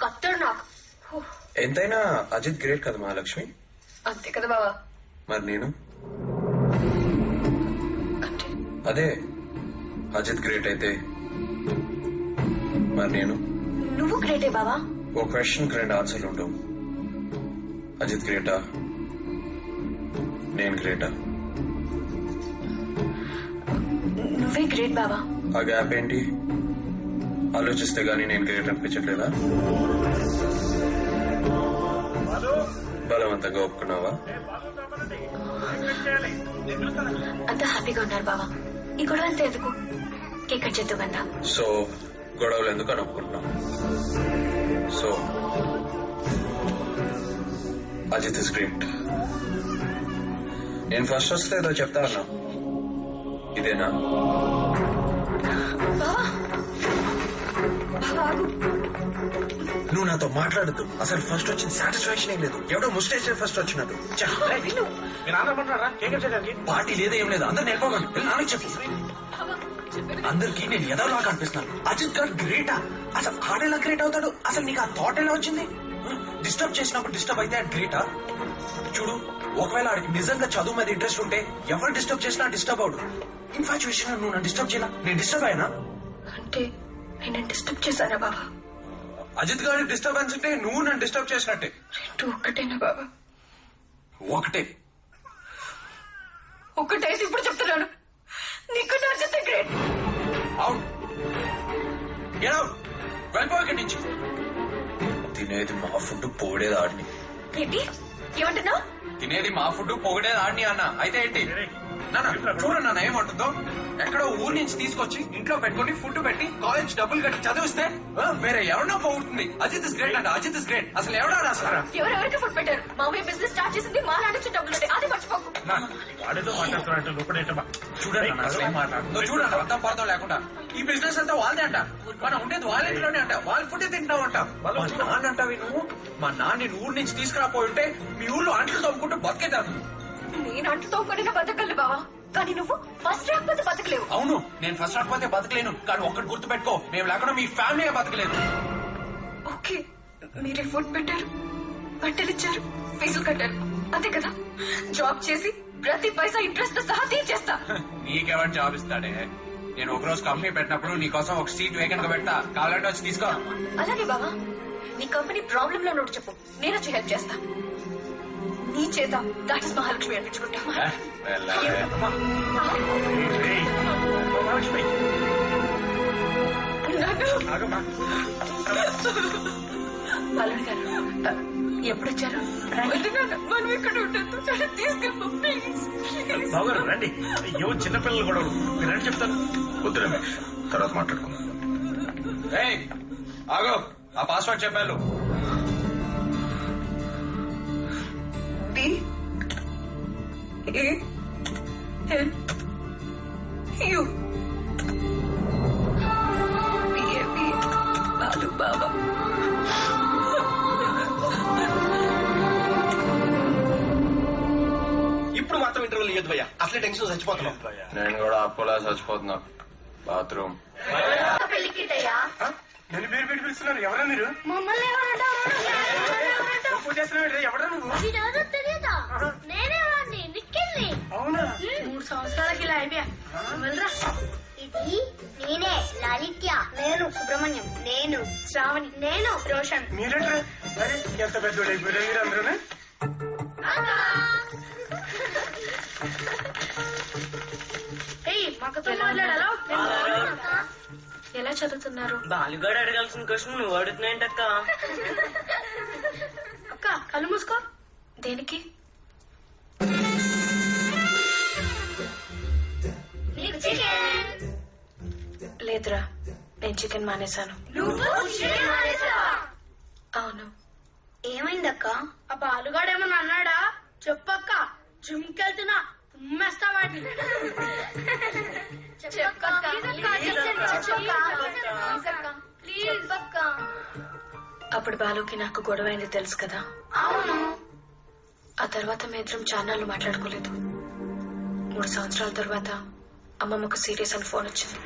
ఖతర్నాక్. ఎంతైనా అజిత్ గ్రేట్ కదా మహాలక్ష్మి. అంతే కదా బావా. మరి నేను అంటే అదే అజిత్ గ్రేట్ అయితే మరి నేను నువ్వు గ్రేటే బావా. ఓ క్వశ్చన్ కి 2 ఆన్సర్లు ఉండవు. అజిత్ గ్రేటా, నేను గ్రేటా? నువ్వే గ్రేట్ బావా. ఆ గ్యాప్ ఏంటి? ఆలోచిస్తే గానీ నేను గ్రేట్ అనిపించట్లేదా? బలవంతంగా ఒప్పుకున్నావా? అంత హ్యాపీగా ఉన్నారు బావా. ఈ గొడవ అంతా ఎందుకు? కేక్ కట్ చేద్దాం కదా. సో గొడవలు ఎందుకు అని ఒప్పుకుంటున్నావు? So Ajith is great. నేను ఫస్ట్ వస్తే ఏదో చెప్తా అన్నా, ఇదేనా? బావా బావా ఆగు. నువ్వు నాతో మాట్లాడద్దు. అసలు ఫస్ట్ వచ్చిన సాటిస్ఫాక్షన్ ఏం లేదు. ఎవడో ముస్టేజ్ ఫస్ట్ వచ్చినట్టు. పార్టీ లేదా ఏం లేదు. అందరు నేర్పమని నాన్నకి చెప్పు. అందరికి నేను ఎదవలాగా అనిపిస్తున్నాను. అజిత్ గారు గ్రేటా? అసలు ఆడేలా గ్రేట్ అవుతాడు? అసలు నీకు ఆ థాట్ ఎలా వచ్చింది? డిస్టర్బ్ చేసినప్పుడు డిస్టర్బ్ అయితే గ్రేటా? చూడు, ఒకవేళ ఆడికి నిజంగా చదువు మీద ఇంట్రెస్ట్ ఉంటే ఎవరు డిస్టర్బ్ చేసినా డిస్టర్బ్ అవడు. ఇన్ఫాచ్యుయేషన్ నువ్వు నన్ను డిస్టర్బ్ చేయాల. నేను డిస్టర్బ్ అయినా అంటే నేను డిస్టర్బ్ చేశానా బాబా? అజిత్ గారికి డిస్టర్బెన్స్ ఉంటే నువ్వు నన్ను డిస్టర్బ్ చేసినట్టే. రెండు ఒక్కటేనా బాబా? ఒకటే. ఒక్కటేసి ఇప్పుడు చెప్తున్నాను, నీకు నా అజిత్ గ్రేట్. అవును, వెళ్ళిపో ఇక్కడి నుంచి. తినేది మా ఫుడ్, పొగిడేది ఆడిని. ఏంటి ఏమంటున్నావు? తినేది మా ఫుడ్, పొగిడేది ఆడిని అన్న. అయితే ఏంటి నాన్న? చూడ నాన్న ఏమంటుందో. ఎక్కడో ఊరు నుంచి తీసుకొచ్చి ఇంట్లో పెట్టుకుని ఫుడ్ పెట్టి కాలేజ్ డబ్బులు కట్టి చదివిస్తే వేరే ఎవరినో పోగొడుతుంది. అజిత్ ఇస్ గ్రేట్ అంట. Ajith is great. అసలు ఎవడా రాసారా? ఎవరెవరికి ఫుడ్ పెట్టారు? మామయ్య బిజినెస్ స్టార్ట్ చేసింది మా నాన్న నుంచి డబ్బులు ఉంటాయి, అది మర్చిపోకు. చూడండి అర్థం పడతాం లేకుండా. ఈ బిజినెస్ అంతా వాళ్ళదే అంట. మనం ఉండేది వాళ్ళ ఇంట్లోనే అంట. వాళ్ళ ఫుడ్ తింటావు అంట. మా నాన్న అంటావి నువ్వు. మా నాన్న ఊరు నుంచి తీసుకురాపోయి ఉంటే మీ ఊర్లో అంట్లు తోముకుంటూ బతికేదాన్ని. నేను అంటు తోముకొని బతకగలను బావా, కానీ నువ్వు ఫస్ట్ రాకపోతే బతకలేవు. అవును, నేను ఫస్ట్ రాకపోతే బతకలేను. కానీ ఒక్కటి గుర్తు పెట్టుకో, మేము లేకుండా మీ ఫ్యామిలీ బతకలేదు. ఓకే, మీరే ఫుడ్ పెట్టారు, బట్టలు ఇచ్చారు, ఫీజులు కట్టారు, అంతే కదా? జాబ్ చేసి ప్రతి పైసా ఇంట్రెస్ట్ తో సహా తీర్చేస్తా. నీకెవరు జాబ్ ఇస్తాడే? నేను ఒకరోజు కంపెనీ పెట్టినప్పుడు నీకోసం ఒక సీట్ వేకెంట్ గా పెడతా. కావాలంటే వచ్చి తీసుకో. అలాగే బావా, నీ కంపెనీ ప్రాబ్లం లో నోటు చెప్పు, నేను వచ్చి హెల్ప్ చేస్తా. నీ చేత దాట్ ఇస్ మహాలక్ష్మి అనిపించుకుంటా. బాలుడి గారు ఎప్పుడొచ్చారు? మనం ఇక్కడ ఉండదు, తీసుకెళ్ళి ప్లీజ్. బావగారు రండి. ఏవో చిన్నపిల్లలు గొడవలు మీరు రండి చెప్తాను. వద్దు రమేష్, తర్వాత మాట్లాడుకుందాం. ఆగో, ఆ పాస్వర్డ్ చెప్పాను. బాలు బాబా. ఇప్పుడు మాత్రం ఇంటర్వ్యూలు ఇయ్యద్దు భయ్యా, అసలే టెన్షన్ చచ్చిపోతున్నాం. నేను కూడా అప్పులా చచ్చిపోతున్నా. బాత్రూమ్. నేను పేరు పెట్టి పిలుస్తున్నాను. ఎవరా మీరు? మమ్మల్ని ఎవరా నువ్వు? నేనే వాడిని నిక్కింది. అవునా? 3 సంవత్సరాలకి ఇలా అయిపోయా. ఇది నేనే లలిత్య, నేను సుబ్రహ్మణ్యం, నేను శ్రావణి, నేను రోషన్. మీరేంట్రా? మరి ఎంత పెద్దోళ్ళు అయిపోయారు మీరు అందరూ? మాకుతో మాట్లాడాలా? ఎలా చదువుతున్నారు? బాలుగాడు అడగాల్సిన క్వశ్చన్ నువ్వు అడుగుతున్నాయంటక్క. అక్క కళ్ళు మూసుకో. దేనికి? లేదురా, నేను చికెన్ మానేశాను. అవును. ఏమైందక్క? ఆ బాలుగాడు ఏమన్నా అన్నాడా? చెప్పక్క. జిమ్కి వెళ్తున్నా, కుమ్మేస్తా వాటిని. అప్పుడు బాలుకి నాకు గొడవైంది తెలుసు కదా? అవును. ఆ తర్వాత మీ ఇద్దరం చాన్నాళ్ళు మాట్లాడుకోలేదు. 3 సంవత్సరాల తర్వాత అమ్మమ్మకు సీరియస్ అని ఫోన్ వచ్చింది.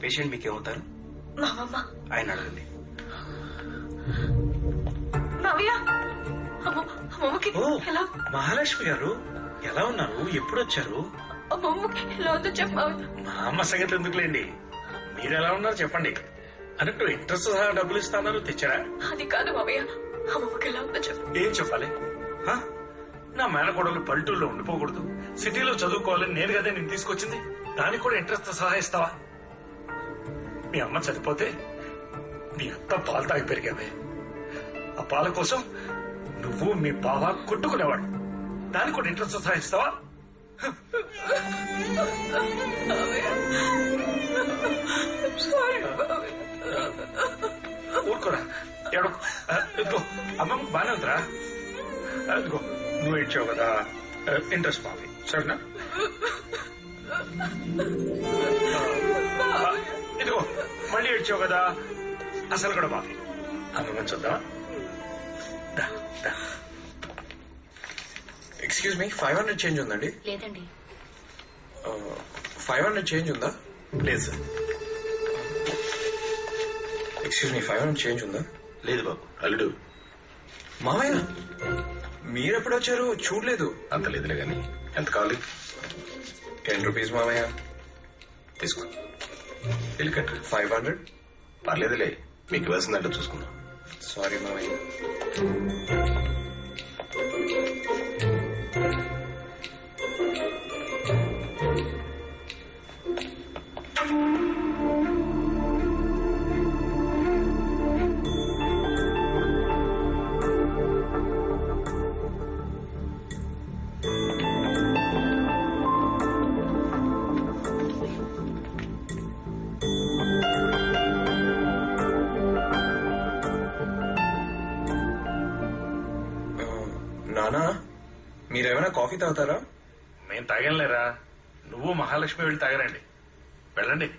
పేషెంట్ మీకేమవుతారు? మా అమ్మమ్మ. ఆయన అడగండి. మావయ్య అమ్మమ్మకి ఓ ఎలా మహాలక్ష్మి గారు ఎలా ఉన్నారు? ఎప్పుడు వచ్చారు? అమ్మమ్మకి ఎలా ఉందో చెప్పు మావయ్య. మా అమ్మ సంగతి ఎందుకులేండి, మీరు ఎలా ఉన్నారు చెప్పండి. అన్నట్టు ఇంట్రెస్ట్ సహా డబ్బులు ఇస్తాన్నారు, తెచ్చారా? అది కాదు మావయ్య, అమ్మమ్మకి ఎలా ఉందో చెప్పు. ఏం చెప్పాలి? హ? నా మేనకోడలు పల్లెటూరులో ఉండిపోకూడదు, సిటీలో చదువుకోవాలని నేను కదా నేను తీసుకొచ్చింది. దానికి కూడా ఇంట్రెస్ట్ సహా ఇస్తావా? మీ అమ్మ చనిపోతే మీ అత్త పాలు తాగి పెరిగావే. ఆ పాల కోసం నువ్వు మీ బావ కొట్టుకునేవాడు. దానికి కూడా ఇంట్రెస్ట్ సహా ఇస్తావా? ఊరుకోరా, ఎడకు. ఇదిగో అమ్మమ్మ బానే ఉందిరా. ఇదిగో నువ్వు ఇచ్చావు కదా ఇంట్రెస్ట్ మాఫీ, సరేనా? ఇదిగో మళ్ళీ ఇచ్చావు కదా అసలు కూడా మాఫీ. అమ్మమ్మ చూద్దామా? ఎక్స్క్యూజ్ మీ, 500 చేంజ్ ఉందండి? లేదండి. 500 చేంజ్ ఉందా? లేదు సార్. ఎక్స్క్యూజ్ మీ, 500 చేంజ్ ఉందా? లేదు బాబు. అల్లుడు మామయ్య మీరెప్పుడు వచ్చారు? చూడలేదు. అంత లేదులే గాని ఎంత కావాలి? 10 రూపీస్ మామయ్య. తీసుకో, వెళ్ళి కట్టు. 500. పర్లేదులే, మీకు ఇవ్వాల్సిందంటే చూసుకుందాం. సారీ మామయ్య. నానా, మీరేమైనా కాఫీ తాగుతారా? మేము తాగంలేరా, నువ్వు మహాలక్ష్మి వెళ్ళి తాగరండి. వెళ్ళండి.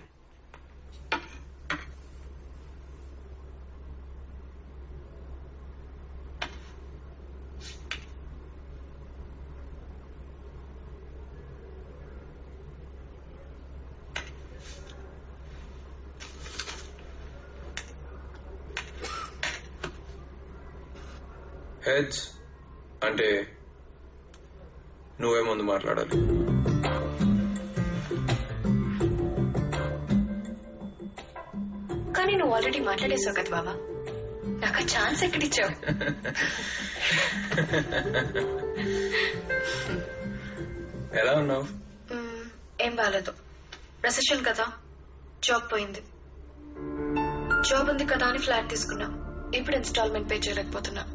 హెడ్స్ అంటే నువ్వే ముందు మాట్లాడాలి. కానీ నువ్వు ఆల్రెడీ మాట్లాడేసావు కదా బాబా, నాకు ఆ ఛాన్స్ ఎక్కడిచ్చావు? ఎలా ఉన్నావు? ఏం బాగాలేదు. రెసెషన్ కదా, జాబ్ పోయింది. జాబ్ ఉంది కదా అని ఫ్లాట్ తీసుకున్నా. ఇప్పుడు ఇన్స్టాల్మెంట్ పే చేయలేకపోతున్నా.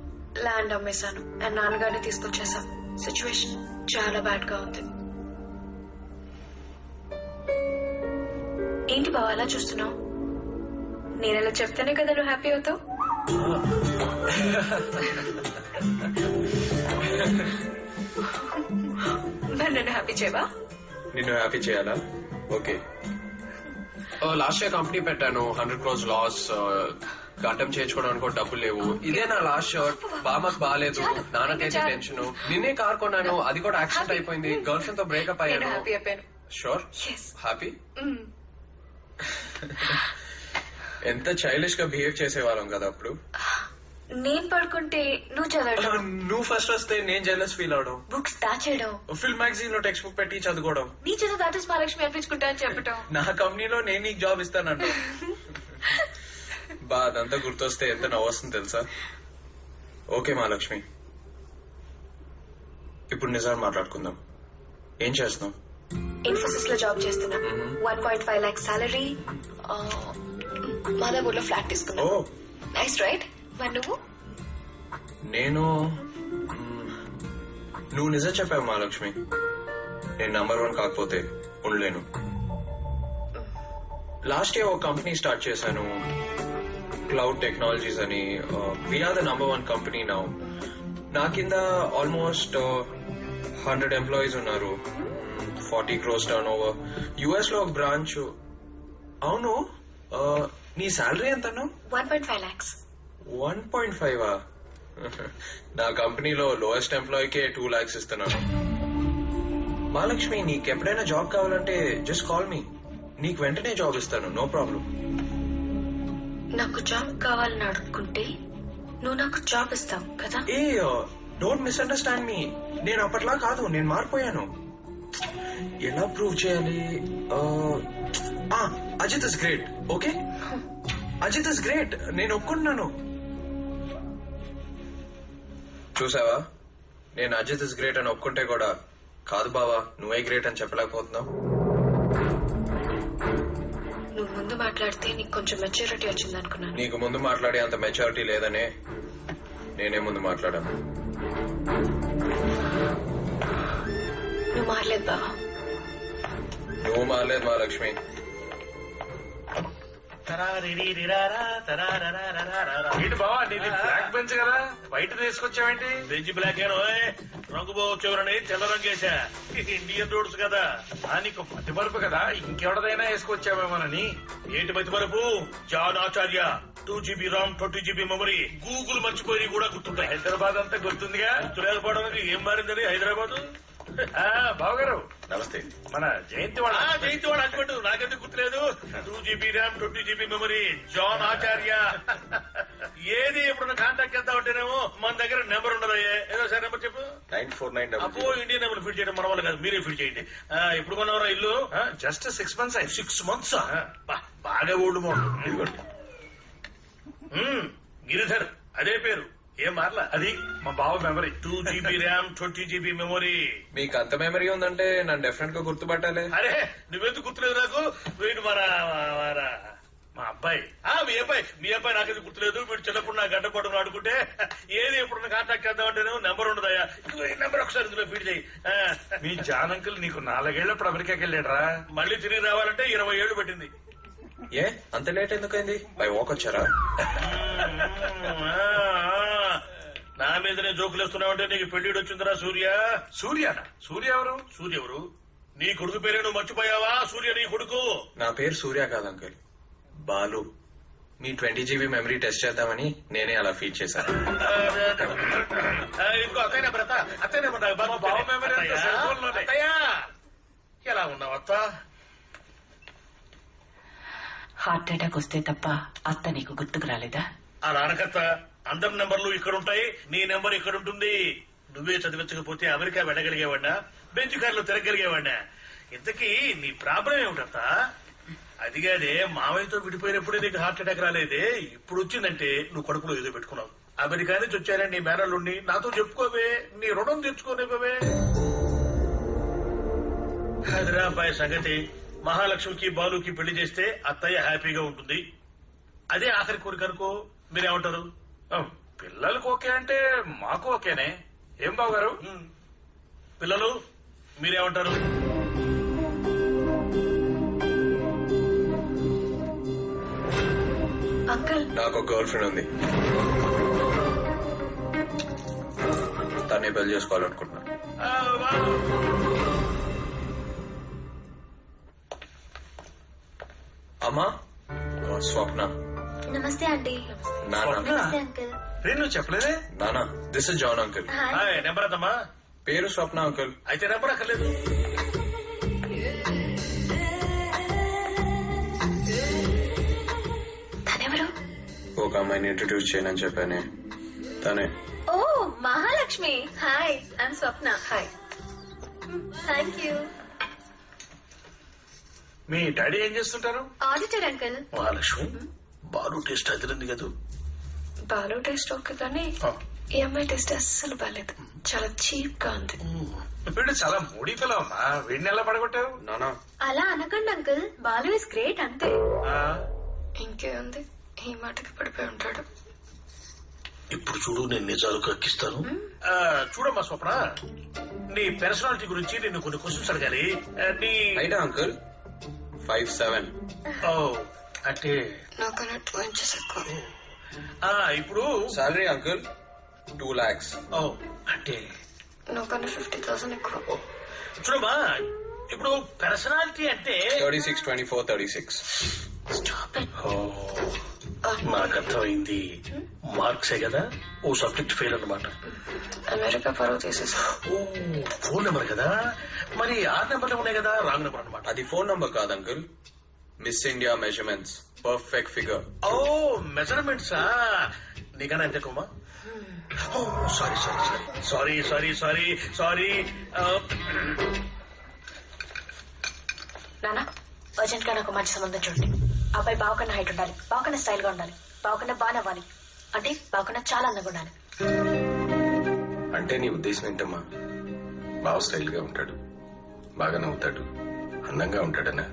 ల్యాండ్ అమ్మేశాను అండ్ నాన్నగారిని తీసుకొచ్చేసా. సిచ్యువేషన్ చాలా బ్యాడ్ గా ఉంది. ఏంటి బావ అలా చూస్తున్నావు? నేను అలా చెప్తేనే కదా నువ్వు హ్యాపీ అవుతావు. మరి నన్ను హ్యాపీ చేయవా? నిన్ను హ్యాపీ చేయాలా? ఓకే. లాస్ట్ ఇయర్ కంపెనీ పెట్టాను, 100 crores లాస్. గడ్డం చేయించుకోవడానికి కూడా డబ్బులు లేవు. ఇదే నా లాస్ట్ షర్ట్. బామ్మకు బాగాలేదు, నాన్నకైతే టెన్షన్. నిన్నే కార్ కొన్నాను, అది కూడా యాక్సిడెంట్ అయిపోయింది. గర్ల్ ఫ్రెండ్ తో బ్రేకప్ అయ్యాను. హ్యాపీ అయిపోయాను. షూర్? హ్యాపీ? ఎంత చైల్డిష్ గా బిహేవ్ చేసేవాళ్ళం కదా అప్పుడు. నేను పడుకుంటే నువ్వు చదవడం, నువ్వు ఫస్ట్ వస్తే నేను జెలస్ ఫీల్ అవడం, బుక్స్ దాచేయడం, ఫిల్మ్ మ్యాగజైన్ లో టెక్స్ట్ బుక్ పెట్టి చదువుకోవడం, నీ చేత దాటేసి మహాలక్ష్మి అనిపించుకుంటా అని చెప్పటం, నా కంపెనీలో నేను నీకు జాబ్ ఇస్తానంట. బా అదంతా గుర్తొస్తే ఎంత నవ్వొస్తుంది తెలుసా? ఓకే మహాలక్ష్మి, ఇప్పుడు నిజాలు మాట్లాడుకుందాం. ఏం చేస్తున్నావు? ఇన్ఫోసిస్ లో జాబ్ చేస్తున్నా. 1.5 lakhs సాలరీ, మాదాపూర్ లో ఫ్లాట్ తీసుకున్నా. ఓ నైస్ రైట్. మరి నువ్వు? నేను నువ్వు నిజం చెప్పావు మహాలక్ష్మి. నేను నంబర్ 1 కాకపోతే ఉండలేను. లాస్ట్ ఇయర్ ఒక కంపెనీ స్టార్ట్ చేశాను, క్లౌడ్ టెక్నాలజీస్ అని. We're the number 1 company now. నా కింద ఆల్మోస్ట్ 100 ఎంప్లాయీస్ ఉన్నారు. 40 crores టర్న్ ఓవర్. యుఎస్ లో ఒక బ్రాంచ్. అవును, నీ శాలరీ ఎంత? 1.5 lakhs. 1.5? నా కంపెనీలో లోయెస్ట్ ఎంప్లాయీకే 2 lakhs ఇస్తున్నాను. మహాలక్ష్మి, నీకెప్పుడైనా జాబ్ కావాలంటే జస్ట్ కాల్ మీ. నీకు వెంటనే జాబ్ ఇస్తాను, నో ప్రాబ్లం. నాకు జాబ్ కావాలని అడుక్కుంటే నువ్వు నాకు జాబ్ ఇస్తావు కదా? ఏ డోంట్ మిస్అండర్స్టాండ్ మీ. నేను అప్పట్లా కాదు, నేను మారిపోయాను. ఎలా ప్రూవ్ చేయాలి? Ajith is great. Okay, Ajith is great, నేను ఒప్పుకుంటున్నాను. చూసావా, నేను అజిత్ ఇస్ గ్రేట్ అని ఒప్పుకుంటే కూడా కాదు బావా నువ్వే గ్రేట్ అని చెప్పలేకపోతున్నావు. నువ్వు ముందు మాట్లాడితే నీకు కొంచెం మెచ్యూరిటీ వచ్చింది అనుకున్నాను. నీకు ముందు మాట్లాడే అంత మెచ్యూరిటీ లేదనే నేనే ముందు మాట్లాడాను. నువ్వు మారలేదు బావా. నువ్వు మారలేదు మహాలక్ష్మి. ఏంటి బావా నీది బ్లాక్ బెంచ్ కదా, వైట్ తీసుకొచ్చావేంటి? బెంచ్ బ్లాక్ రంగు పోవచ్చువరని తెల్ల రంగేశా. ఇండియన్ రోడ్స్ కదా. నీకు మతిమరుపు కదా, ఇంకెవడదైనా వేసుకొచ్చావేమోనని. ఏంటి మతిమరుపు? జాన్ ఆచార్య 2GB Ram 20GB memory. Google మర్చిపోయి కూడా గుర్తుంటాయి. హైదరాబాద్ అంతా గుర్తుందిగా. గుర్తులేకపోవడానికి ఏం మారిందని హైదరాబాద్. బావగారు నమస్తే. మన జయంతి జయంతి వాడు అనుకోండి, నాకెందుకు గుర్తులేదు. 2GB RAM 20GB memory John ఆచార్య. ఏది ఎప్పుడన్నా కాంటాక్ట్ చేద్దాం అంటేనేమో మన దగ్గర నెంబర్ ఉండదయ్యే. ఏదో సార్ నెంబర్ చెప్పు. 9490. అపో ఇండియన్ నెంబర్ ఫిట్ చేయడం మన వాళ్ళు కాదు, మీరే ఫిట్ చేయండి. ఎప్పుడు కొన్నవరా ఇల్లు? జస్ట్ 6 months అయింది. 6 months. బాగా ఓల్డ్ మోడల్. ఇదిగోండి. గిరిధర్ అదే పేరు, ఏం మార్లా. అది మా బావ memory. 2GB RAM 20GB memory. మీకు అంత మెమరీ ఉందంటే నన్ను డెఫినెట్ గా గుర్తుపట్టాలి. అరే నువ్వెందుకు గుర్తులేదు నాకు? వీడు మా అబ్బాయి. మీ అబ్బాయి నాకెందుకు గుర్తులేదు. వీడు చిన్నప్పుడు నా గడ్డ పట్టుకుని ఆడుకుంటే ఏది ఎప్పుడు కాంటాక్ట్ చేద్దామంటేనే నెంబర్ ఉండదయ్యా. ఈ నెంబర్ ఒకసారి ఇందులో ఫీడ్ చేయి. మీ జాన్ అంకుల్ నీకు 4 ఏళ్ళప్పుడు అమెరికాకి వెళ్ళాడరా. మళ్ళీ తిరిగి రావాలంటే 20 ఏళ్లు పెట్టింది. ఏ అంత లేట్ ఎందుకైంది? బై వాక్ వచ్చారా? నా మీదనే జోకులు వేస్తున్నావంటే నీకు పెళ్లిడు వచ్చిందిరా సూర్య. సూర్య ఎవరు? సూర్య ఎవరు? నీ కొడుకు పేరే నువ్వు మర్చిపోయావా? సూర్య నీ కొడుకు. నా పేరు సూర్య కాదు అంకుల్, బాలు. మీ 20GB మెమరీ టెస్ట్ చేద్దామని నేనే అలా ఫీడ్ చేశాను. ఇంకో అత్తయ్య బ్రత అత్తయ్య ఎలా ఉన్నావు అత్త? హార్ట్ అటాక్ వస్తే తప్ప అత్త నీకు గుర్తుకు రాలేదా? ఆ నానకత్త, అందరి నెంబర్లు ఇక్కడ ఉంటాయి, నీ నెంబర్ ఇక్కడ ఉంటుంది. నువ్వే చదివించకపోతే అమెరికా వెళ్ళగలిగేవాడినా, బెంచ్ కార్లో తిరగలిగేవాడినా? ఇంతకీ నీ ప్రాబ్లం ఏమిటత్త? అదిగానే మావయ్యతో విడిపోయినప్పుడే నీకు హార్ట్ అటాక్ రాలేదే, ఇప్పుడు వచ్చిందంటే నువ్వు కడుపులో ఏదో పెట్టుకున్నావు. అమెరికా నుంచి వచ్చారని నీ మేనల్లుండి నాతో చెప్పుకోవే, నీ రుణం తెచ్చుకోనివ్వవే. అదిరా అబ్బాయి సంగతి. మహాలక్ష్మికి బాలుకి పెళ్లి చేస్తే అత్తయ్య హ్యాపీగా ఉంటుంది. అదే ఆఖరి కోరిక అనుకో, మీరేమంటారు? పిల్లలకు ఓకే అంటే మాకు ఓకేనే. ఏం బావగారు? పిల్లలు మీరేమంటారు? అంకుల్, నాకు ఒక గర్ల్ ఫ్రెండ్ ఉంది, తనే పెళ్లి చేసుకోవాలనుకుంటున్నాను. అమ్మా, స్వప్న. నమస్తే ఆంటీ. నానా. నమస్తే అంకుల్. నువ్వు చెప్పలేదే. నానా, this is John uncle. Hi. Number అద్దమ్మా. పేరు స్వప్న అంకుల్. అయితే నెంబర్ అక్కర్లేదు. తనెవరు? ఒక అమ్మాయిని ఇంట్రడ్యూస్ చేయనని చెప్పానే, తనే. ఓ Mahalakshmi. Hi, I'm Swapna. Hi. Thank you. మీ డాడీ ఏం చేస్తుంటారు? Auditor uncle. Mahalakshmi, Balu taste అదిరింది కదా. బాలు టేస్ట్ ఓకే కానీ ఈ అమ్మాయి టేస్ట్ అస్సలు బాలేదు, చాలా చీప్ గా ఉంది. వీడు చాలా మూడీ పిల్ల అమ్మా, వీడిని ఎలా పడగొట్టావు? నానా, అలా అనకండి అంకుల్, బాలు ఇస్ గ్రేట్ అంతే. ఇంకేముంది, ఈ మాటకి పడిపోయి ఉంటాడు. ఇప్పుడు చూడు, నేను నిజాలు కక్కిస్తాను. చూడమ్మా స్వప్న, నీ పర్సనాలిటీ గురించి నేను కొన్ని క్వశ్చన్స్ అడగాలి. నీ అయితే అంకుల్ 5'7". అంటే నాకన్నా 2 inches ఎక్కువ. ఇప్పుడు సాలరీ అంకుల్ 2 lakhs. అంటే నాకన్నా 50,000 ఎక్కువ. చూడమ్మా, ఇప్పుడు పర్సనాలిటీ అంటే 36, 24, 36. Stop it. నాకు అర్థమైంది. మార్క్సే కదా, ఓ సబ్జెక్ట్ ఫెయిల్ అన్నమాట. అమెరికా పరువు తీసేసా. ఫోన్ నెంబర్ కదా, మరి 6 నెంబర్లు ఉన్నాయి కదా, రాంగ్ నెంబర్ అన్నమాట. అది ఫోన్ నంబర్ కాదు uncle, miss India measurements perfect figure. ఓ మెజర్మెంట్సా నీకన్నా ఎంత కుమా? Sorry sorry sorry sorry sorry sorry. నానా అర్జెంట్ గా నాకు మంచి సంబంధం చూడండి. అబ్బాయి బావకన్నా హైట్ ఉండాలి, బావకన్నా స్టైల్ గా ఉండాలి, బావకన్నా బాగా నవ్వాలి, అంటే బావకన్నా చాలా అందంగా ఉండాలి. అంటే నీ ఉద్దేశం ఏంటమ్మా? బాగా స్టైల్ గా ఉంటాడు, బాగా నవ్వుతాడు, అందంగా ఉంటాడనా?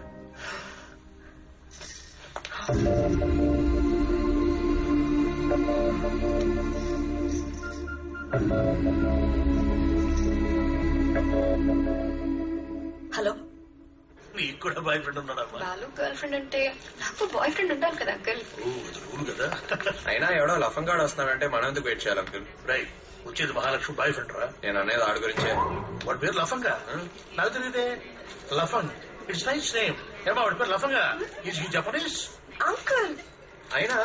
హలో, నీకు కూడా బాయ్ ఫ్రెండ్ ఉన్నాడమ్మా? బాలు గర్ల్ ఫ్రెండ్ అంటే నాకు బాయ్ ఫ్రెండ్ ఉండాలి కదా అంకుల్. ఓ రూల్ కదా. అయినా ఎవడో లఫంగాడు వస్తున్నాడంటే మనం ఎందుకు వెయిట్ చేయాలి అంకుల్? రైట్, వచ్చేది మహాలక్ష్మి బాయ్ ఫ్రెండ్ రా. నేను అనేది ఆడి గురించే. వాడి పేరు లఫంగా? నాకు తెలియదే. Lafang, it's nice name. ఏమా వాడి పేరు Lafanga? Is he Japanese? Uncle అయినా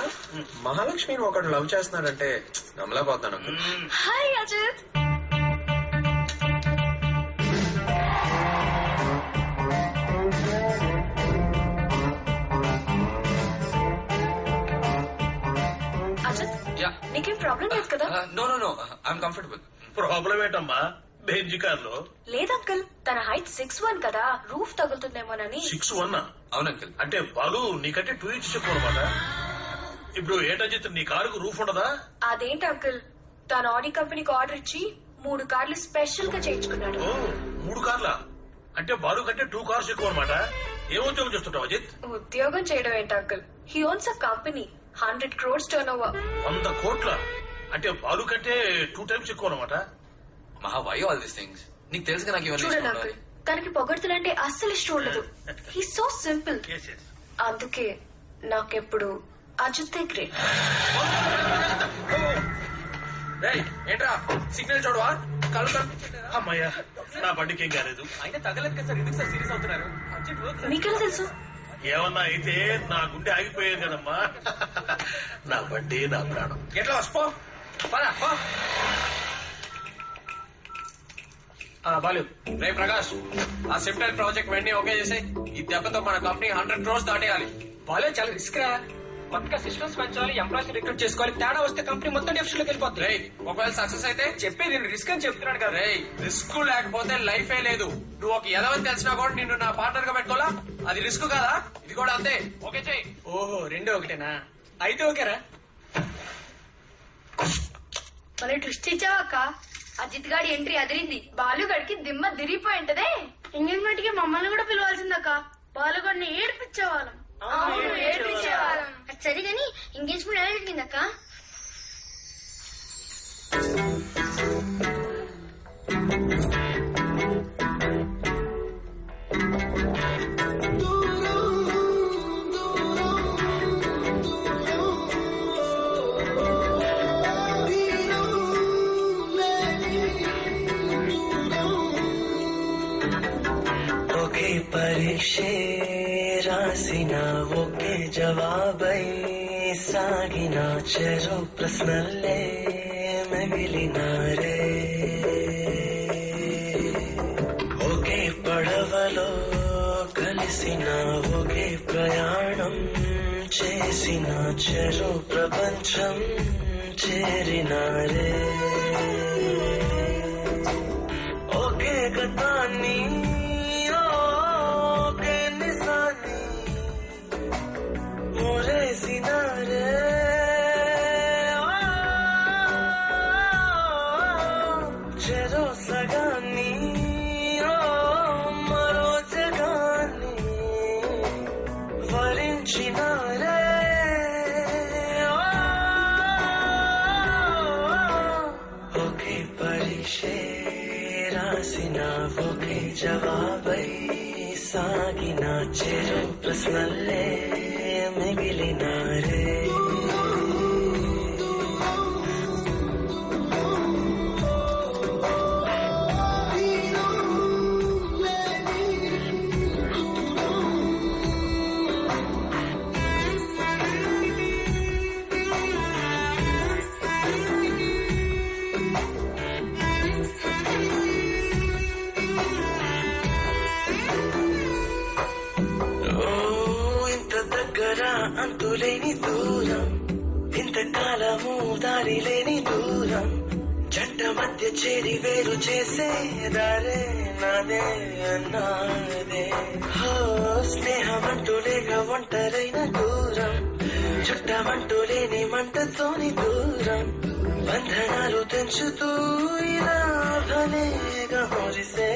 మహాలక్ష్మిని ఒకడు లవ్ చేస్తున్నాడంటే నమ్మలేకపోతున్నాను అంకుల్. హాయ్ అజిత్. అజిత్, నీకేం ప్రాబ్లం లేదు కదా? No no no, I'm comfortable. Problem ఏంటమ్మా బెంజ్ కార్ లో? లేదు అంకుల్, తన హైట్ 6'1" కదా, రూఫ్ తగులుతుందేమోనని. 6'1"? అవును అంకుల్. అంటే బాలు నీకంటే 2 inches చెప్పు అనమాట. ఇప్పుడు ఏంటజిత్ నీ కారుకు రూఫ్ ఉండదా? అదేంటి అంకుల్, తన ఆడి కంపెనీకి ఆర్డర్ ఇచ్చి 3 కార్లు స్పెషల్ గా చేయించుకున్నాడు. ఓ 3 కార్లా? అంటే బాలు కంటే 2 కార్స్ ఎక్కువ అనమాట. ఏం ఉద్యోగం చేస్తుంటావు అజిత్? ఉద్యోగం చేయడం ఏంటి uncle, he ones a company, 100 crores turnover. 100 కోట్ల? అంటే బాలు కంటే 2 times ఎక్కువ అనమాట. మహా వై ఆల్ దీస్ థింగ్స్? నీకు తెలుసుగా నాకు ఇవన్నీ చూడండి ఇష్టం అంకుల్, ఉండదు. తనకి పొగడ్తలంటే అస్సలు ఇష్టం ఉండదు. He so simple. Yes, yes. అందుకే నాకెప్పుడు అజితే గ్రేట్. ఏంట్రా సిగ్నల్ చూడవా? కళ్ళు కనిపించట్లేదా? అమ్మయ్యా, నా బండికి ఏం కాలేదు. అయినా తగలేదు కదా సార్, ఎందుకు సార్ సీరియస్ అవుతున్నారు? మీకెలా తెలుసు? ఏమన్నా అయితే నా గుండె ఆగిపోయేది కదమ్మా. నా బండి నా ప్రాణం. ఎట్లా వస్పో పద, పో. బాలు, రే ప్రకాష్, ఆ సిమ్టెల్ ప్రాజెక్ట్ వెంటనే ఓకే చేసి ఈ దెబ్బతో మన కంపెనీ 100 crores దాటేయాలి. బాలే చాలా రిస్క్ రా. కొత్తగా సిస్టమ్స్ పెంచాలి, ఎంప్లాయీస్ రిక్రూట్ చేసుకోవాలి, తేడా వస్తే కంపెనీ మొత్తం డెఫిషన్ లోకి వెళ్ళిపోతుంది. రే ఒకవేళ సక్సెస్ అయితే చెప్పేది రిస్క్ అని చెప్తున్నాడు కదా. రే రిస్క్ లేకపోతే లైఫే లేదు. నువ్వు ఒక ఎదవని తెలిసినా కూడా నిన్ను నా పార్ట్నర్ గా పెట్టుకోవాలా? అది రిస్క్ కాదా? ఇది కూడా అంతే. ఓకే చెయ్యి. ఓహో, రెండో ఒకటేనా? అయితే ఓకేరా. మళ్ళీ ట్విస్ట్ ఇచ్చావక్క. అజిత్ గాడి ఎంట్రీ అదిరింది. బాలుగడికి దిమ్మ దిరిగిపోయి ఉంటదే. ఎంగేజ్మెంట్ కి మమ్మల్ని కూడా పిలవాల్సిందక్క. బాలుగడిని ఏడిపించేవాళ్ళం. ఏడిపించేవాళ్ళం. అది సరే గాని ఎంగేజ్మెంట్ ఎలా జరిగిందక్క? ఒకే పరీక్షే రాసిన ఒకే జవాబై సాగిన చెరు ప్రశ్నల్లే మిగిలినారే. ఒకే పడవలో కలిసిన ఒకే ప్రయాణం చేసిన చెరు ప్రపంచం చేరినారే. ఒకే గతాన్ని ఒకే నిజాన్ని మురేసినారే. చెరో సగాన్ని మరో జగాన్ని వరించినారే. ఒకే పరీక్షే రాసిన ఒకే జవాబై సాగిన చెరు ప్రశ్నల్లే మిగిలినారే. అంతులేని దూరం ఇంతకాలము దారి లేని దూరం జంట మధ్య చేరి వేరు చేసే దారే నాదే నాదే హో స్నేహమంటూ లేక ఒంటరైన దూరం చుట్టమంటూ లేని మంటతోని దూరం బంధనాలు తెంచుతూ ఇలా భలేగా మురిసే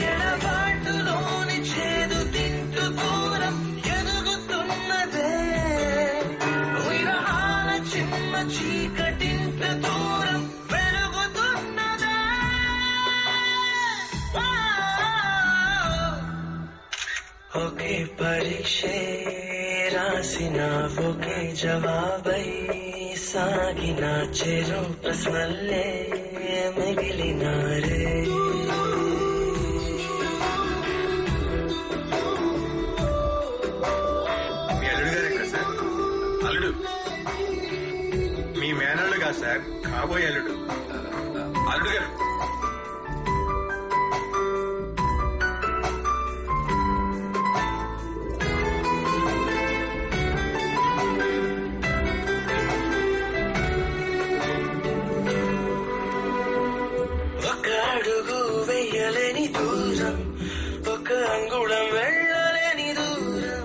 ఎడబాటులోని చేదు తింటూ దూరం ఎదుగుతున్నదే విరహాల చిమ్మ చీకటింట దూరం పెరుగుతున్నదే ఒకే పరీక్షే రాసిన ఒకే జవాబై సాగిన చెరు ప్రశ్నల్లే మిగిలినారే మీ అల్లుడు గారు ఎక్కడ సార్? అల్లుడు మీ మేనల్లుడు కాదు సార్, కాబోయే అల్లుడు. అల్లుడు గారు ఒక అడుగు వెయ్యలేని దూరం ఒక అంగుళం వెళ్ళలేని దూరం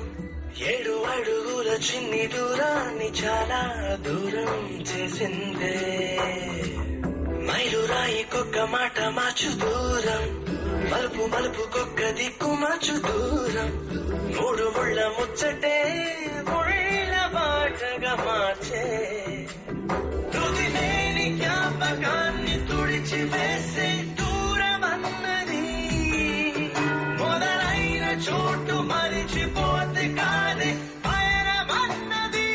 7 అడుగుల చిన్ని దూరాన్ని చాలా దూరం చేసిందే మైలు రాయికొక్క మాట మార్చు దూరం మలుపు మలుపుకొక్క దిక్కు మార్చు దూరం 3 ముళ్ళ ముచ్చటే ముళ్ళ బాటగా మార్చే తుది లేని జ్ఞాపకాన్ని తుడిచి వేసే దూరం అన్నది మొదలైన చోటు మరిచిపోతే కాదే పయనమన్నది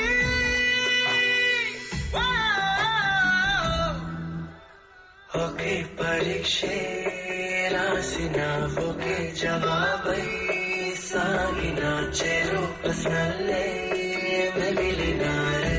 ఒకే పరీక్షే రాసిన ఒకే జవాబై సాగిన చెరు ప్రశ్నల్లే మిగిలినారే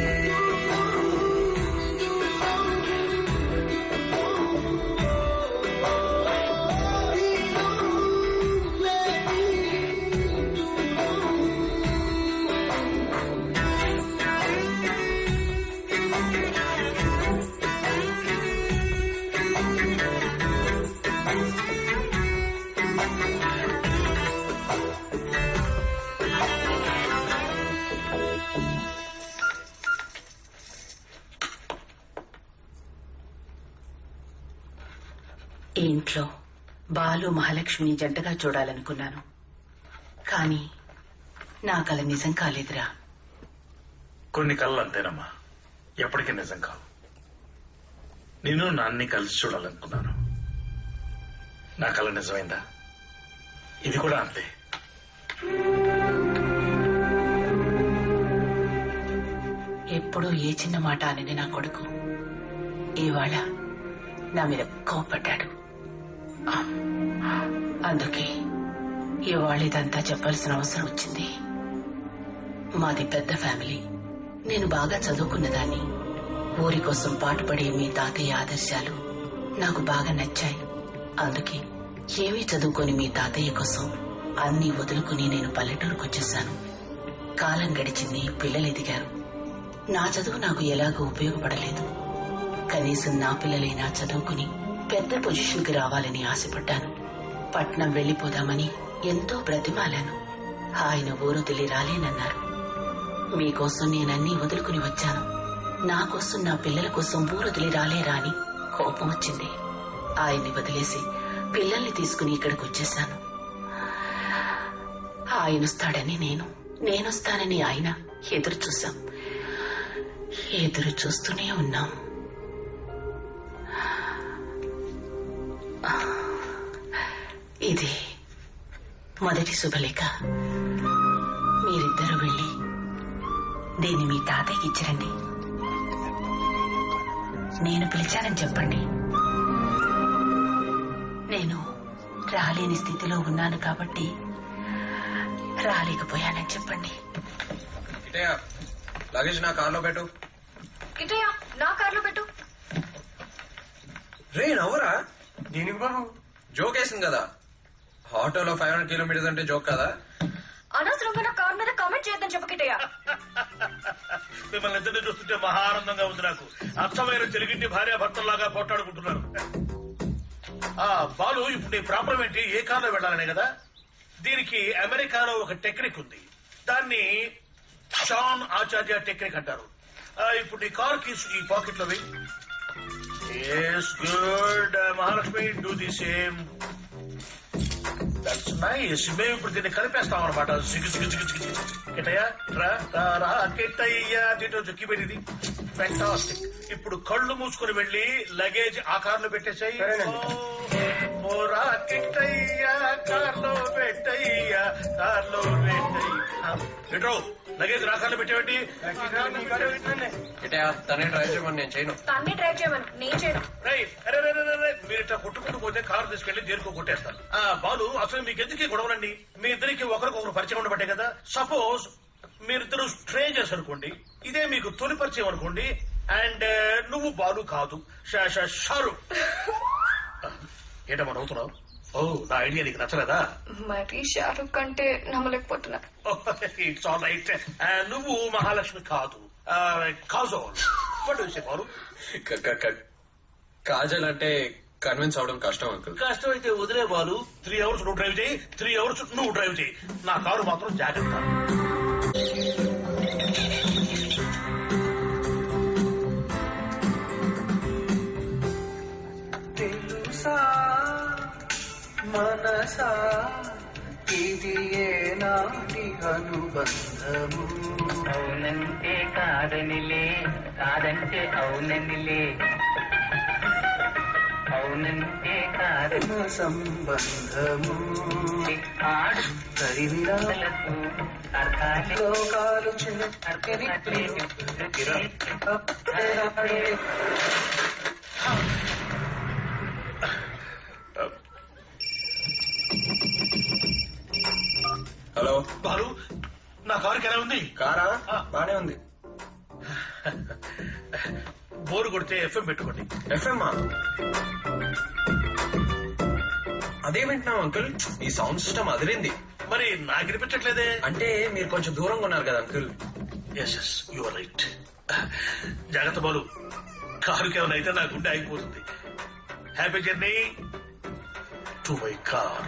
ఈ ఇంట్లో బాలు మహాలక్ష్మిని జంటగా చూడాలనుకున్నాను, కానీ నా కల నిజం కాలేదురా. కొన్ని కళ్ళు అంతేనమ్మా, ఎప్పటికీ నిజం కావు. నేను నాన్ని కలిసి చూడాలనుకున్నాను, నా కళ నిజమైందా? ఇది కూడా అంతే. ఎప్పుడూ ఏ చిన్న మాట అనేది నా కొడుకు ఇవాళ నా మీద కోపడ్డాడు. అందుకే ఇవాళ ఇదంతా చెప్పాల్సిన అవసరం వచ్చింది. మాది పెద్ద ఫ్యామిలీ, నేను బాగా చదువుకున్నదాన్ని. ఊరి కోసం పాటుపడే మీ తాతయ్య ఆదర్శాలు నాకు బాగా నచ్చాయి. అందుకే ఏమీ చదువుకొని మీ తాతయ్య కోసం అన్నీ వదులుకుని నేను పల్లెటూరుకు వచ్చేసాను. కాలం గడిచింది, పిల్లలు ఎదిగారు. నా చదువు నాకు ఎలాగో ఉపయోగపడలేదు. కనీసం నా పిల్లలైనా చదువుకుని పెద్ద పొజిషన్కి రావాలని ఆశపడ్డాను. పట్నం వెళ్లిపోదామని ఎంతో బ్రతిమాలాను. ఆయన ఊరొదిలి రాలేనన్నారు. మీకోసం నేనన్నీ వదులుకుని వచ్చాను. నా కోసం, నా పిల్లల కోసం ఊరొదిలి రాలేరా అని కోపం వచ్చింది. ఆయన్ని వదిలేసి పిల్లల్ని తీసుకుని ఇక్కడికి వచ్చేశాను. ఆయన వస్తాడని నేనొస్తానని ఆయన ఎదురు చూశాం. ఎదురు చూస్తూనే ఉన్నాం. ఇది మొదటి శుభలేఖ. మీరిద్దరూ వెళ్ళి దీన్ని మీ తాతయ్యకి ఇచ్చిరండి. నేను పిలిచానని చెప్పండి. నేను రాలేని స్థితిలో ఉన్నాను కాబట్టి రాలేకపోయానని చెప్పండి. లగేజ్ నా కార్లో పెట్టు. ఇటయ్యా, నా కార్లో పెట్టు. రే నవ్వరా, దీనికి బాబు జోక్ వేసింది కదా. ఆటోలో 500 కిలోమీటర్స్ అంటే జోక్ కదా. అనవసరంగా నా కార్ మీద కామెంట్ కామెంట్ చేయొద్దని చెప్పకిటయ్యా. మిమ్మల్ని ఇద్దరిని చూస్తుంటే మహా ఆనందంగా ఉంది నాకు. అచ్చమైన తెలుగింటి భార్యాభర్తల్లాగా పోట్లాడుకుంటున్నారు. బాలు, ఇప్పుడు నీ ప్రాబ్లం ఏంటి? ఏ కార్లో వెళ్ళాలనే కదా? దీనికి అమెరికాలో ఒక టెక్నిక్ ఉంది. దాన్ని షాన్ ఆచార్య టెక్నిక్ అంటారు. ఇప్పుడు నీ కార్ కీస్ ఈ పాకెట్ లో వెయ్యి. Good Mahalakshmi, do the same. That's nice. మేము ఇప్పుడు దీన్ని కలిపేస్తాం అనమాట. సిగ్గు సిగ్గు సిగ్గు సిగ్గు కిటయ్యా, రా కిట్టయ్యా, దీంట్లో జొక్కి పెట్టింది. ఫెంటాస్టిక్. ఇప్పుడు కళ్ళు మూసుకుని వెళ్ళి లగేజ్ ఆ కార్లో పెట్టేసాయి. మోరా కిట్టయ్యా, కార్లో పెట్టయ్యా, కార్లో పెట్టయ్యా. లగేజ్ నా కార్లో పెట్టేవండి. తనే డ్రైవ్ చేయమని నేను చేయను. తన్నే డ్రైవ్ చేయమని నేను చేయను. మీరు ఇట్లా కొట్టుకుంటూ పోతే కారు తీసుకెళ్లి దేనికో కొట్టేస్తారు. బాలు, అసలు మీకు ఎందుకు గొడవలండి? మీ ఇద్దరికి ఒకరికొకరు పరిచయం ఉండబట్టే కదా. సపోజ్ మీరిద్దరు స్ట్రేంజర్స్ అనుకోండి, ఇదే మీకు తొలి పరిచయం అనుకోండి, అండ్ నువ్వు బాలు కాదు షారు. ఏంటమ్మా నవ్వుతున్నావు? ఓ, నా ఐడియా నీకు నచ్చలేదా? మరి షారుఖ్ అంటే నమ్మలేకపోతున్నా. It's all right. నువ్వు మహాలక్ష్మి కాదు, Kajol. What do you say Balu? Kajal అంటే కన్విన్స్ అవడం కష్టం అంకుల్. కష్టమైతే వదిలే బాలు. 3 hours నువ్వు డ్రైవ్ చేయి, 3 hours నువ్వు డ్రైవ్ చేయి. నా కారు మాత్రం జాగ్రత్త. తెలుసా మనసా ఇది ఏనాటి అనుబంధము? అవునంటే కాదనిలే, కాదంటే అవుననిలే, అవునంటే కాదన సంబంధము. తరివిరాలకు లోకాలు చిన్న హలో బాలు, నా కారుకి ఎలా ఉంది? కారా బానే ఉంది. బోరు కొడితే ఎఫ్ఎం పెట్టుకోండి. ఎఫ్ఎం అదే వింటున్నాం అంకుల్. ఈ సౌండ్ సిస్టమ్ అదిరింది. మరి నాకు వినిపించట్లేదే. అంటే మీరు కొంచెం దూరంగా ఉన్నారు కదా uncle. Yes you are right. జాగ్రత్త బాలు, కారుకి ఏమైనా అయితే నా గుండె ఆగిపోతుంది. Happy journey to my car.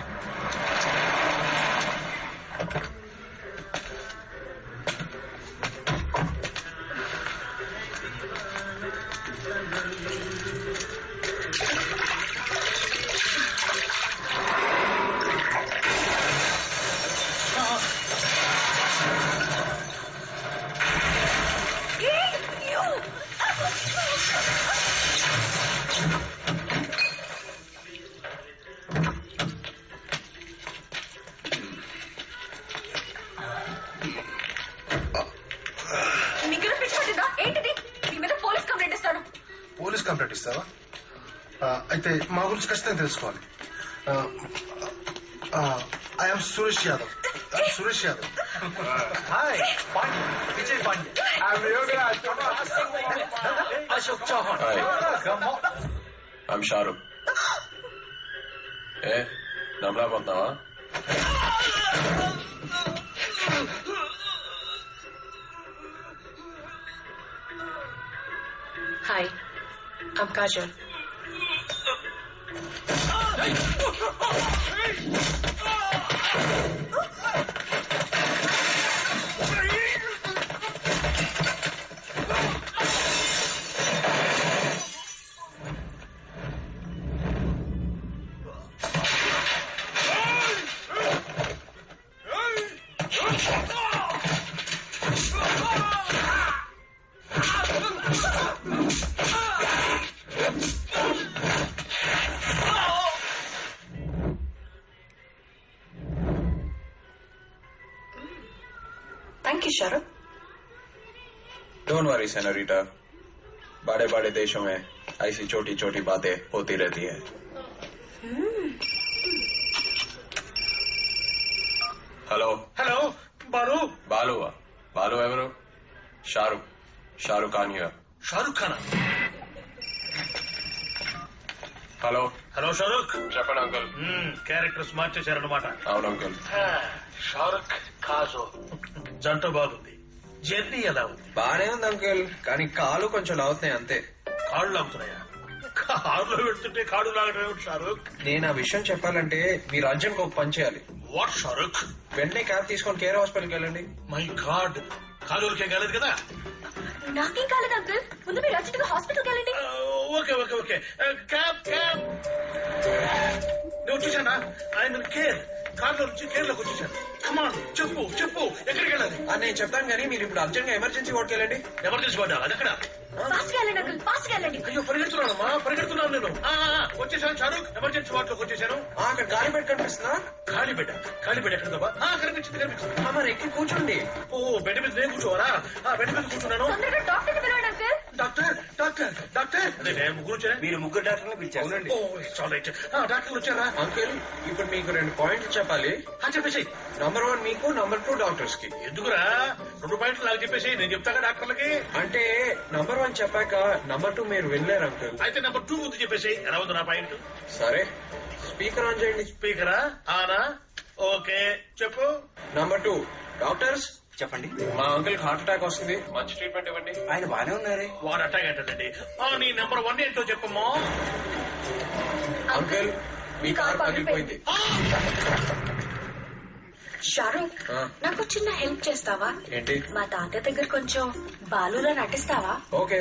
Police complaint ఇస్తావా? అయితే మా గురించి ఖచ్చితంగా తెలుసుకోవాలి. I'm Suresh Yadav. Suresh Yadav. Hi, Pandya, Vijay Pandya. Ashok Chauhan. I'm Shahrukh. ఏ నమ్మలేకపోతున్నావా? Hi, I'm Kajal. Thank you, Shahrukh. Don't worry senorita, बड़े बड़े देशों में ऐसी छोटी छोटी बातें होती रहती है. Hello hello Balu. బాలువా? బాలు ఎవరు? షారుఖ్. షారుఖ్ ఖాన్ హియర్. షారుఖ్ ఖానా? Hello hello Shahrukh. చెప్పండి అంకుల్. క్యారెక్టర్స్ మార్చేశారన్నమాట. అవును అంకుల్. షారుఖ్ కాజో జంట బాగుంది. జర్నీ ఎలా ఉంది? బానే ఉంది అంకుల్, కానీ కాలు కొంచెం లాగుతున్నాయి అంతే. కాళ్ళు లాగుతున్నాయా? కారులో పెడుతుంటే కాళ్ళు లాగడం ఏమిటి షారుఖ్? నేను ఆ విషయం చెప్పాలంటే మీరు అర్జెంట్ ఒక పని చేయాలి. వాట్ షారుఖ్? వెంటనే క్యాబ్ తీసుకొని కేర్ హాస్పిటల్కి వెళ్ళండి. మై గాడ్, కాలుకేం కాలేదు కదా? నాకేం కాలేదు అంకుల్, ముందు మీరు అర్జెంట్ గా హాస్పిటల్కి వెళ్ళండి. Okay okay okay, cab cab. నేను వచ్చేసానా? ఆయన కేర్ కార్లో నుంచి కేర్ లోకి వచ్చేసాను. కమాన్, చెప్పు చెప్పు, ఎక్కడికి వెళ్ళాలి? నేను చెప్తాను కానీ మీరు ఇప్పుడు అర్జెంట్ గా ఎమర్జెన్సీ వార్డుకి వెళ్ళండి. ఎమర్జెన్సీ వార్డా? అది ఎక్కడ? ఫాస్ట్ గా వెళ్ళండి అంకుల్, ఫాస్ట్ గా వెళ్ళండి. అయ్యో పరిగెడుతున్నానమ్మా, పరిగెడుతున్నాను నేను. వచ్చేసాను షారుఖ్, ఎమర్జెన్సీ వార్డులోకి వచ్చేసాను. అక్కడ గాలి బెడ్ కనిపిస్తుందా? ఖాళీ బెడ్? ఖాళీ బెడ్ ఎక్కడదా? కనిపించింది కనిపించింది. మరి ఎక్కి కూర్చోండి. ఓ బెడ్ మీద నేను కూర్చోవరా? బెడ్ మీద కూర్చున్నాను. తొందరగా డాక్టర్ పిలవండి అంకుల్. Doctor doctor doctor. అదే నేను ముగ్గురు వచ్చారా? మీరు ముగ్గురు డాక్టర్లు పిలిచారు. ఓ చాలా రైట్. డాక్టర్లు వచ్చారా? అంకుల్ ఇప్పుడు మీకు 2 పాయింట్లు చెప్పాలి. చెప్పేసి. నంబర్ 1 మీకు, నంబర్ 2 డాక్టర్స్ కి. ఎందుకురా 2 పాయింట్లు నాకు చెప్పేసి, నేను చెప్తాగా డాక్టర్లకి. అంటే నంబర్ 1 చెప్పాక నంబర్ 2 మీరు వినలేరు అంకుల్. అయితే నంబర్ 2 ముందు చెప్పేసి. ఎలా ఉంది నా పాయింట్? సరే స్పీకర్ ఆన్ చేయండి. స్పీకరా? ఆనా? ఓకే చెప్పు. నంబర్ 2 డాక్టర్స్ చెప్పండి. మా అంకుల్ హార్ట్ అటాక్ వస్తుంది, మంచి ట్రీట్మెంట్ ఇవ్వండి. ఆయన బానే ఉన్నారే. వాడు అటాక్ అంటండి. నీ నెంబర్ 1 ఏంటో చెప్పమ్మా. అంకుల్ మీ కార్ పగిలిపోయింది. షారుఖ్, నాకు చిన్న హెల్ప్ చేస్తావా? ఏంటి? మా తాత దగ్గర కొంచెం బాలులా నటిస్తావా? ఓకే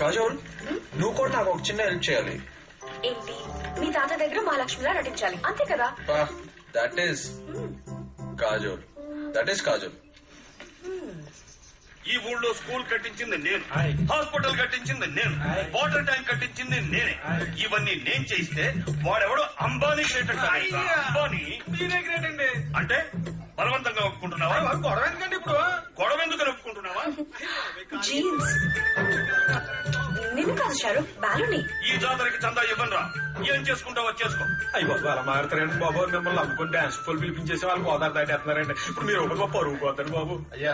కాజోల్, నువ్వు కూడా నాకు ఒక చిన్న హెల్ప్ చేయాలి. ఏంటి? మీ తాత దగ్గర మహాలక్ష్మిలా నటించాలి, అంతే కదా? That is Kajol, that is Kajol. ఈ ఊళ్ళో స్కూల్ కట్టించింది నేను, హాస్పిటల్ కట్టించింది నేను, వాటర్ ట్యాంక్ కట్టించింది నేనే. ఇవన్నీ నేను చేయిస్తే వాడెవడో అంబానీ గ్రేట్ అంటాడు. అంబానీ మీరే గ్రేట్ అండి. అంటే బలవంతంగా ఒప్పుకుంటున్నావా? గొడవ ఎందుకండి ఇప్పుడు? గొడవ ఎందుకని ఒప్పుకుంటున్నావా? జీన్స్ నిన్ను కాదు షారుఖ్, బాలుని. ఈ జాతరకి చందా ఇవ్వనరా, ఏం చేసుకుంటావో చేసుకో. అయ్యి బాబు అలా మారుతారండి బాబు. మిమ్మల్ని అమ్ముకుని డాన్స్ ఫుల్ పిలిపించేసి వాళ్ళు గోదావరి దాటేస్తున్నారండి. ఇప్పుడు మీరు ఒక పరుగు పోతారు బాబు. అయ్యా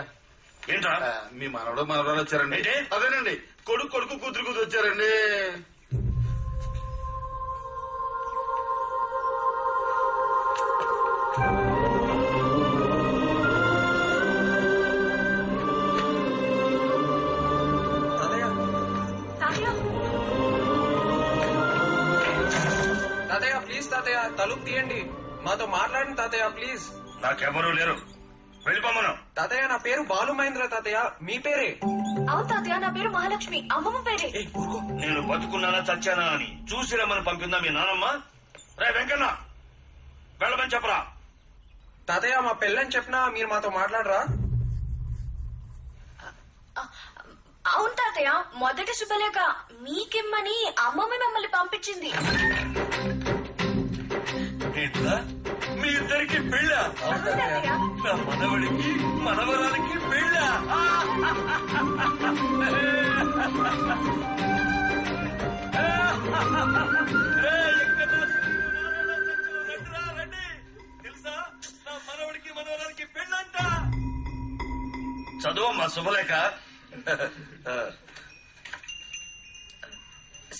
ఏంట్రా? మీ మనవడు మనవరాలు వచ్చారండి. ఏంటి? అదేనండి, కొడుకు కొడుకు కూతురు కూతురు వచ్చారండి. తాతయ్య ప్లీజ్, తాతయ్య తలుపు తీయండి, మాతో మాట్లాడండి తాతయ్య ప్లీజ్. నాకెవరూ లేరు, వెళ్ళిపోమను. తాతయ్య నా పేరు బాలు మహేంద్ర. తాతయ్య మీ పేరే? అవును తాతయ్య, నా పేరు మహాలక్ష్మి, అమ్మమ్మ పేరే. నేను బతుకున్నానా చచ్చానా అని చూసి రమ్మని పంపిందా మీ నానమ్మ? రే వెంకన్న, వెళ్ళమని చెప్పరా. తాతయ్య మా పెళ్ళని చెప్పినా మీరు మాతో మాట్లాడరా? అవును తాతయ్య, మొదటి శుభలేఖ మీకిమ్మని అమ్మమ్మ మమ్మల్ని పంపించింది. ఏంట్రా, మీ ఇద్దరికి పెళ్ళ? నా మనవడికి మనవరానికి పెళ్ళ? తెలుసా, నా మనవడికి మనవరానికి పెళ్ళంట. చదువమ్మా శుభలేఖ.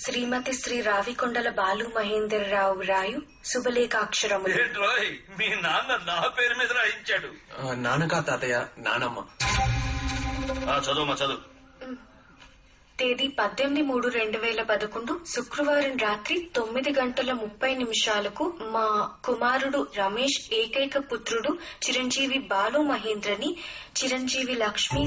శ్రీమతి శ్రీ రావికొండల బాలు మహేందర్రావు రాయు శుభలేఖాక్షరములు. ఏంట్రోయ్, మీ నాన్న నా పేరు మీద రాయించాడు. నాన్నకా తాతయ్య, నానమ్మ. చదువమ్మా చదువు. తేదీ 18/3/2011 శుక్రవారం రాత్రి 9:30 మా కుమారుడు రమేష్ ఏకైక పుత్రుడు చిరంజీవి బాలు మహేంద్రని చిరంజీవి లక్ష్మి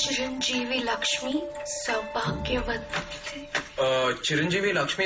చిరంజీవి లక్ష్మి సౌభాగ్యవతి చిరంజీవి లక్ష్మి